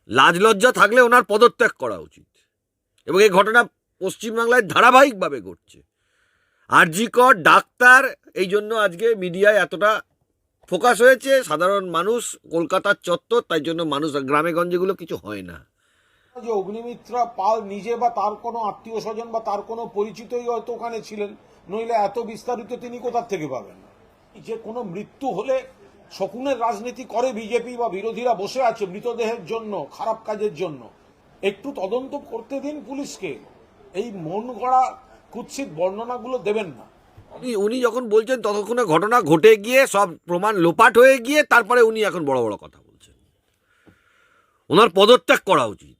লাজ লজ্জা থাকলে ওনার পদত্যাগ করা উচিত। এবং এই ঘটনা পশ্চিমবাংলায় ধারাবাহিকভাবে ঘটছে। আরজি কর, ডাক্তার, এই জন্য আজকে মিডিয়ায় এতটা ফোকাস হয়েছে। সাধারণ মানুষ, কলকাতার চত্বর, তাই জন্য মানুষ গ্রামে গঞ্জেগুলো কিছু হয় না। যে অগ্নিমিত্রা পাল নিজে বা তার কোনো আত্মীয় স্বজন বা তার কোনো পরিচিতই হয়তো ওখানে ছিলেন, নইলে এত বিস্তারিত তিনি কোথার থেকে পাবেন? যে কোনো মৃত্যু হলে শকুনের রাজনীতি করে বিজেপি বা বিরোধীরা বসে আছে মৃতদেহের জন্য, খারাপ কাজের জন্য। একটু তদন্ত করতে দিন পুলিশকে, এই মন গড়া কুৎসিত বর্ণনাগুলো দেবেন না। উনি যখন বলছেন ততক্ষণে ঘটনা ঘটে গিয়ে সব প্রমাণ লোপাট হয়ে গিয়ে তারপরে উনি এখন বড় বড় কথা বলছেন। ওনার পদত্যাগ করা উচিত।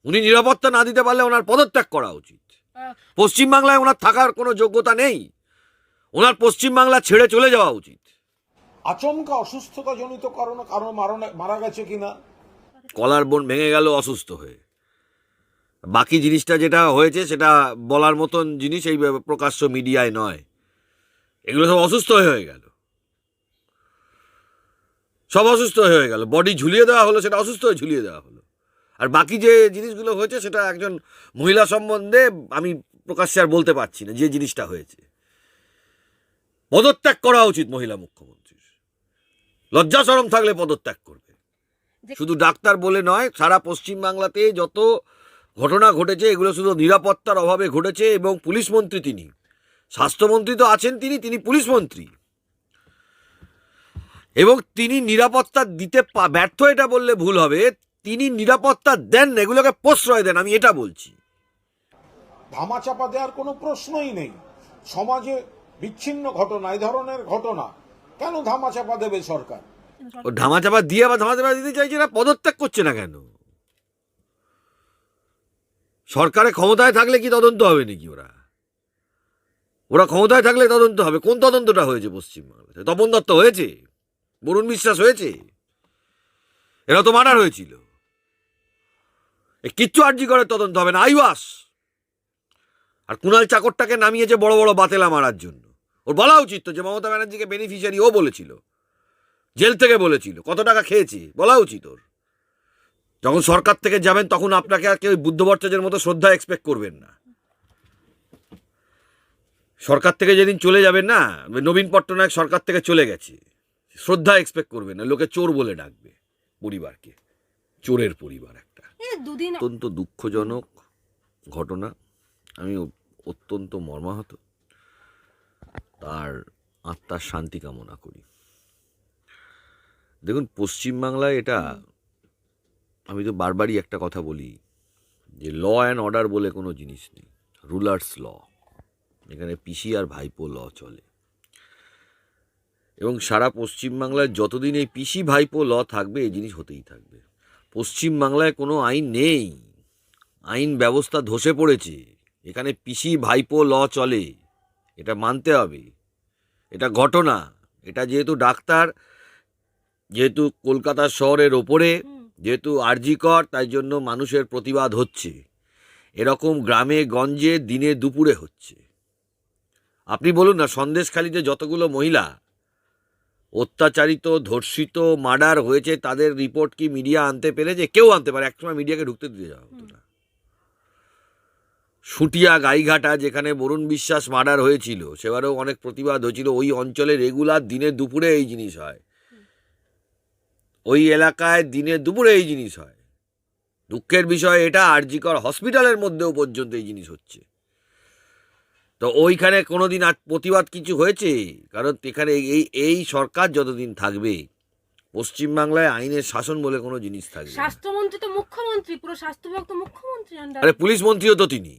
উনি নিরাপত্তা না দিতে পারলে ওনার পদত্যাগ করা উচিত। পশ্চিমবাংলায় ওনার থাকার কোনো যোগ্যতা নেই। ওনার পশ্চিমবাংলা ছেড়ে চলে যাওয়া উচিত। আচমকা অসুস্থতা জনিত কারণে কারণ মারা গেছে কিনা, কলার বোন ভেঙে গেল অসুস্থ হয়ে, বাকি জিনিসটা যেটা হয়েছে সেটা বলার মতন জিনিস এই প্রকাশ্য মিডিয়ায় নয়। এগুলো সব অসুস্থ হয়ে গেল, সব অসুস্থ হয়ে গেল। বডি ঝুলিয়ে দেওয়া হলো, সেটা অসুস্থ হয়ে ঝুলিয়ে দেওয়া হলো। আর বাকি যে জিনিসগুলো হয়েছে সেটা একজন মহিলা সম্বন্ধে আমি প্রকাশ্যে আর বলতে পারছি না। যে জিনিসটা হয়েছে, পদত্যাগ করা উচিত মহিলা মুখ্যমন্ত্রীর। লজ্জা শরম থাকলে পদত্যাগ করবে। শুধু ডাক্তার বলে নয়, সারা পশ্চিমবাংলাতে যত ঘটনা ঘটেছে এগুলো শুধু নিরাপত্তার অভাবে ঘটেছে। এবং পুলিশ মন্ত্রী তিনি, স্বাস্থ্যমন্ত্রী তো আছেন তিনি পুলিশ মন্ত্রী, এবং তিনি নিরাপত্তা দিতে ব্যর্থ, এটা বললে ভুল হবে। তিনি নিরাপত্তা দেন, এগুলোকে প্রশ্রয় দেন, আমি এটা বলছি। ধামাচাপা দেওয়ার কোনো প্রশ্নই নেই। সমাজে বিচ্ছিন্ন ঘটনা, এই ধরনের ঘটনা কেন ধামাচাপা দেবে সরকার? ও ধামাচাপা দিয়ে আবার ধামাচাপা দিতে চাইছে না, পদত্যাগ করছে না কেন? সরকারে ক্ষমতায় থাকলে কি তদন্ত হবে নাকি? ওরা ক্ষমতায় থাকলে তদন্ত হবে। কোন তদন্তটা হয়েছে পশ্চিমবাংলাতে? তপন দত্ত হয়েছে, বরুণ বিশ্বাস হয়েছে, এরা তো মার্ডার হয়েছিল। কিচ্ছু আরজি করে তদন্ত হবে না, আইওয়াস। আর কুণাল চাকরটাকে নামিয়েছে বড় বড় বাতেলা মারার জন্য। ওর বলা উচিত তো যে মমতা ব্যানার্জিকে বেনিফিশিয়ারি ও বলেছিল, জেল থেকে বলেছিল, কত টাকা খেয়েছে বলা উচিত ওর। যখন সরকার থেকে যাবেন তখন আপনাকে আর কেউ বুদ্ধ ভট্টাচার্যের মতো শ্রদ্ধা এক্সপেক্ট করবেন না। সরকার থেকে যেদিন চলে যাবেন না, নবীন পট্টনায়ক সরকার থেকে চলে গেছে, শ্রদ্ধা এক্সপেক্ট করবেন না। লোকে চোর বলে ডাকবে পরিবারকে, চোরের পরিবার একটা। অত্যন্ত দুঃখজনক ঘটনা। আমি অত্যন্ত মর্মাহত, তার আত্মার শান্তি কামনা করি। দেখুন, পশ্চিমবাংলায় এটা, আমি তো বারবারই একটা কথা বলি যে ল অ্যান্ড অর্ডার বলে কোনো জিনিস নেই, রুলার্স ল। এখানে পিসি আর ভাইপো ল চলে। এবং সারা পশ্চিমবাংলায় যতদিন এই পিসি ভাইপো ল থাকবে এই জিনিস হতেই থাকবে। পশ্চিমবাংলায় কোনো আইন নেই, আইন ব্যবস্থা ধসে পড়েছে। এখানে পিসি ভাইপো ল চলে, এটা মানতে হবে। এটা ঘটনা, এটা যেহেতু ডাক্তার, যেহেতু কলকাতা শহরের ওপরে, যেহেতু আরজি কর, তাই জন্য মানুষের প্রতিবাদ হচ্ছে। এরকম গ্রামে গঞ্জে দিনে দুপুরে হচ্ছে। আপনি বলুন না, সন্দেশখালিতে যতগুলো মহিলা অত্যাচারিত, ধর্ষিত, মার্ডার হয়েছে, তাদের রিপোর্ট কি মিডিয়া আনতে পেরেছে? কেউ আনতে পারে? একসময় মিডিয়াকে ঢুকতে দিতে যাওয়া হতো না। সুটিয়া গাইঘাটা, যেখানে বরুণ বিশ্বাস মার্ডার হয়েছিল, সেবারেও অনেক প্রতিবাদ হয়েছিল। ওই অঞ্চলে রেগুলার দিনে দুপুরে এই জিনিস হয়, ওই এলাকায় দিনে দুপুরে এই জিনিস হয়। দুঃখের বিষয় এটা, আরজি কর হসপিটালের মধ্যেও পর্যন্ত এই জিনিস হচ্ছে। তো ওইখানে কোনোদিন প্রতিবাদ কিছু হয়েছে? কারণ এখানে এই সরকার যতদিন থাকবে, পশ্চিমবাংলায় আইনের শাসন বলে কোনো জিনিস থাকবে। স্বাস্থ্যমন্ত্রী তো মুখ্যমন্ত্রী, পুরো স্বাস্থ্য বিভাগ তো মুখ্যমন্ত্রী আন্ডারে। আরে পুলিশ মন্ত্রীও তো তিনি,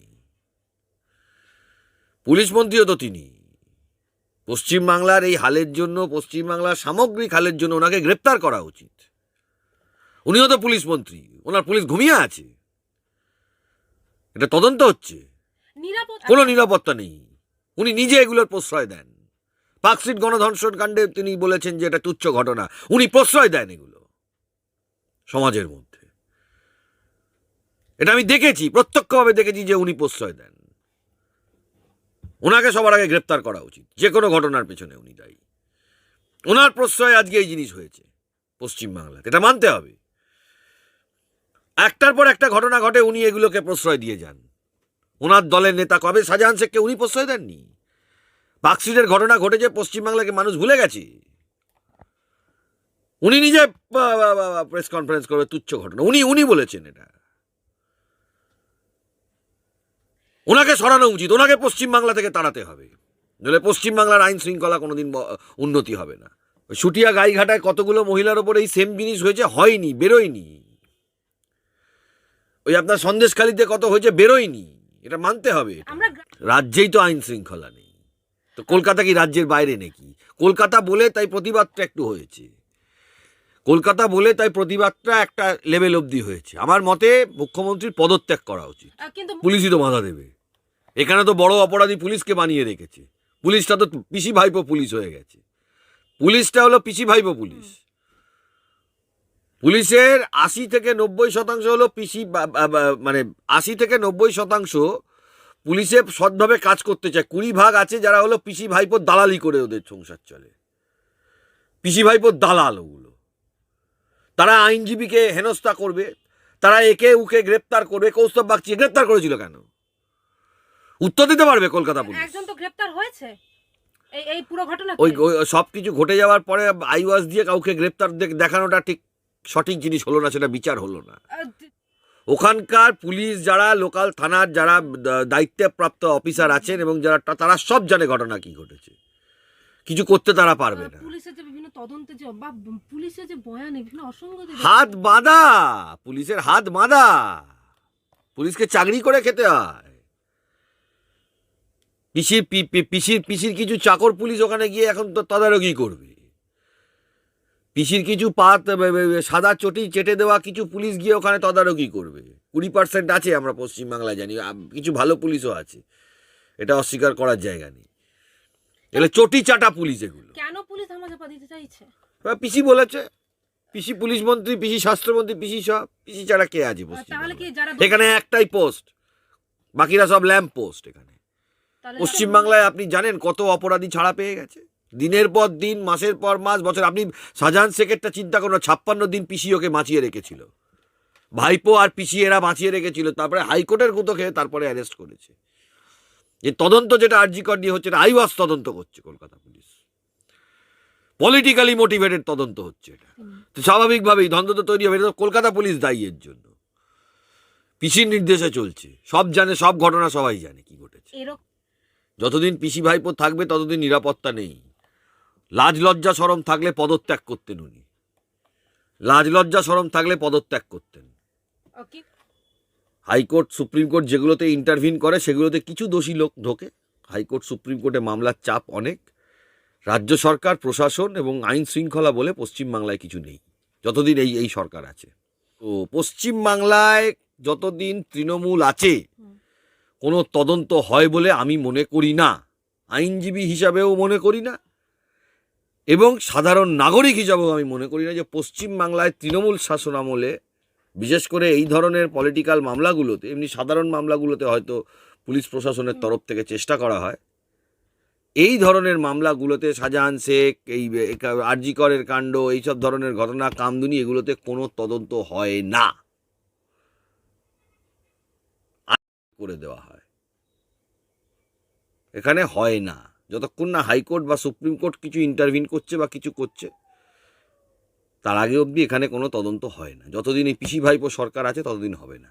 পুলিশ মন্ত্রীও তো তিনি। পশ্চিমবাংলার এই হালের জন্য, পশ্চিমবাংলার সামগ্রিক হালের জন্য ওনাকে গ্রেপ্তার করা উচিত। উনিও তো পুলিশ মন্ত্রী, ওনার পুলিশ ঘুমিয়ে আছে, এটা তদন্ত হচ্ছে। কোনো নিরাপত্তা নেই, উনি নিজে এগুলোর প্রশ্রয় দেন। পার্কস্ট্রিট গণধর্ষণ কাণ্ডে তিনি বলেছেন যে এটা তুচ্ছ ঘটনা, উনি প্রশ্রয় দেন এগুলো সমাজের মধ্যে। এটা আমি দেখেছি, প্রত্যক্ষভাবে দেখেছি যে উনি প্রশ্রয় দেন। ওনাকে সবার আগে গ্রেপ্তার করা উচিত, যে কোনো ঘটনার পেছনে উনি দায়ী। ওনার প্রশ্রয়ে আজকে এই জিনিস হয়েছে পশ্চিমবাংলাতে, এটা মানতে হবে। একটার পর একটা ঘটনা ঘটে, উনি এগুলোকে প্রশ্রয় দিয়ে যান। ওনার দলের নেতা কবে শাহজাহান শেখকে উনি প্রশ্রয় দেননি? পার্কস্ট্রিটের ঘটনা ঘটেছে, পশ্চিমবাংলাকে মানুষ ভুলে গেছে। উনি নিজে প্রেস কনফারেন্স করবে, তুচ্ছ ঘটনা, উনি বলেছেন এটা। ওনাকে সরানো উচিত, ওনাকে পশ্চিমবাংলা থেকে তাড়াতে হবে, নইলে পশ্চিমবাংলার আইন শৃঙ্খলা কোনোদিন উন্নতি হবে না। সুটিয়া গাইঘাটায় কতগুলো মহিলার ওপর এই সেম জিনিস হয়েছে, হয়নি, বেরোয়নি। ওই আপনার সন্দেশখালিতে কত হয়েছে, বেরোয়নি। এটা মানতে হবে। আমরা রাজ্যেই তো আইন শৃঙ্খলা নেই, তো কলকাতা কি রাজ্যের বাইরে নাকি? কলকাতা বলে তাই প্রতিবাদটা একটু হয়েছে, কলকাতা বলে তাই প্রতিবাদটা একটা লেভেল অবধি হয়েছে। আমার মতে মুখ্যমন্ত্রীর পদত্যাগ করা উচিত। কিন্তু পুলিশই তো বাধা দেবে। এখানে তো বড় অপরাধী পুলিশকে বানিয়ে রেখেছে। পুলিশটা তো পিসি ভাইপো পুলিশ হয়ে গেছে। পুলিশটা হলো পিসি ভাইপো পুলিশ। পুলিশের ৮০ থেকে ৯০% হলো পিসি, মানে ৮০ থেকে ৯০% পুলিশে সৎভাবে কাজ করতে চায়। ২০% আছে যারা হলো পিসি ভাইপোর দালালি করে ওদের সংসার চলে। পিসি ভাইপোর দালাল ওগুলো। তারা আইনজীবীকে হেনস্থা করবে, তারা একে উকে গ্রেপ্তার করবে। কৌস্তব বাগচি গ্রেপ্তার করেছিল কেন? উত্তর দিতে পারবে কলকাতা পুলিশ। একজন তো গ্রেপ্তার হয়েছে এই পুরো ঘটনা। ওই সব কিছু ঘটে যাওয়ার পরে আইওয়াজ দিয়ে কাউকে গ্রেপ্তার দেখানোটা ঠিক সঠিক জিনিস হলো না, সেটা বিচার হলো না। ওখানকার পুলিশ যারা, লোকাল থানার যারা দায়িত্বপ্রাপ্ত অফিসার আছেন এবং যারা, তারা সব জানে ঘটনা কি ঘটেছে, কিছু করতে তারা পারবে না। পুলিশের যে বিভিন্ন তদন্তে যে বা পুলিশের যে বয়ানে বিভিন্ন অসঙ্গতি, হাত বাঁধা, পুলিশের হাত বাঁধা। পুলিশকে চাকরি করে খেতে হয়। পিসির কিছু চাকর পুলিশ ওখানে গিয়ে এখন তো তদারকি করবে। পিসির কিছু সাদা চটি চেটে দেওয়া কিছু পুলিশ গিয়ে ওখানে তদারকি করবে। 20% আছে, আমরা পশ্চিমবাংলায় জানি। কিছু ভালো পুলিশও আছে, এটা অস্বীকার করার জায়গা নেই। এগুলো চটি চাটা পুলিশ এগুলো। কেন পুলিশ ধামাচাপা দিতে চাইছে? পিসি বলেছে, পিসি পুলিশ মন্ত্রী, পিসি স্বাস্থ্যমন্ত্রী, পিসি সব। পিসি ছাড়া কে আছে তাহলে কি যারা এখানে? একটাই পোস্ট, বাকিরা সব ল্যাম্প পোস্ট। এখানে পশ্চিমবাংলায় আপনি জানেন কত অপরাধী ছাড়া পেয়ে গেছে, দিনের পর দিন, মাসের পর মাস, বছর। আপনি শাহজাহান শেখেরটা চিন্তা করুন, 56 দিন পিসি ওকে বাঁচিয়ে রেখেছিল, ভাইপো আর পিসি এরা বাঁচিয়ে রেখেছিল। তারপরে হাইকোর্টের গুঁতো খেয়ে তারপরে অ্যারেস্ট করেছে। এই তদন্ত যেটা আরজিকর নিয়ে হচ্ছে, আইওয়াস তদন্ত করছে কলকাতা পুলিশ, পলিটিক্যালি মোটিভেটেড তদন্ত হচ্ছে। এটা তো স্বাভাবিকভাবেই দ্বন্দ্ব তো তৈরি হবে। এটা তো কলকাতা পুলিশ দায়ী এর জন্য, পিসির নির্দেশে চলছে। সব জানে, সব ঘটনা সবাই জানে কি ঘটেছে। যতদিন পিসি ভাইপো থাকবে ততদিন নিরাপত্তা নেই। লাজ লজ্জা শরম থাকলে পদত্যাগ করতেন উনি, লাজ লজ্জা শরম থাকলে পদত্যাগ করতেন। হাইকোর্ট, সুপ্রিম কোর্ট যেগুলোতে ইন্টারভিন করে সেগুলোতে কিছু দোষী লোক ঢোকে। হাইকোর্ট, সুপ্রিম কোর্টে মামলার চাপ অনেক। রাজ্য সরকার, প্রশাসন এবং আইন শৃঙ্খলা বলে পশ্চিমবাংলায় কিছু নেই যতদিন এই সরকার আছে। তো পশ্চিমবাংলায় যতদিন তৃণমূল আছে কোনো তদন্ত হয় বলে আমি মনে করি না, আইনজীবী হিসাবেও মনে করি না, এবং সাধারণ নাগরিক হিসাবেও আমি মনে করি না যে পশ্চিমবাংলায় তৃণমূল শাসন আমলে, বিশেষ করে এই ধরনের পলিটিক্যাল মামলাগুলোতে, এমনি সাধারণ মামলাগুলোতে হয়তো পুলিশ প্রশাসনের তরফ থেকে চেষ্টা করা হয়। এই ধরনের মামলাগুলোতে শাহজাহান শেখ, এই আরজিকরের কাণ্ড, এইসব ধরনের ঘটনা, কামদুনি, এগুলোতে কোনো তদন্ত হয় না, করে দেওয়া হয়। এখানে হয় না যতক্ষণ না হাইকোর্ট বা সুপ্রিম কোর্ট কিছু ইন্টারভিন করছে বা কিছু করছে, তার আগে অবধি এখানে কোনো তদন্ত হয় না। যতদিন এই পিসি ভাইপো সরকার আছে ততদিন হবে না।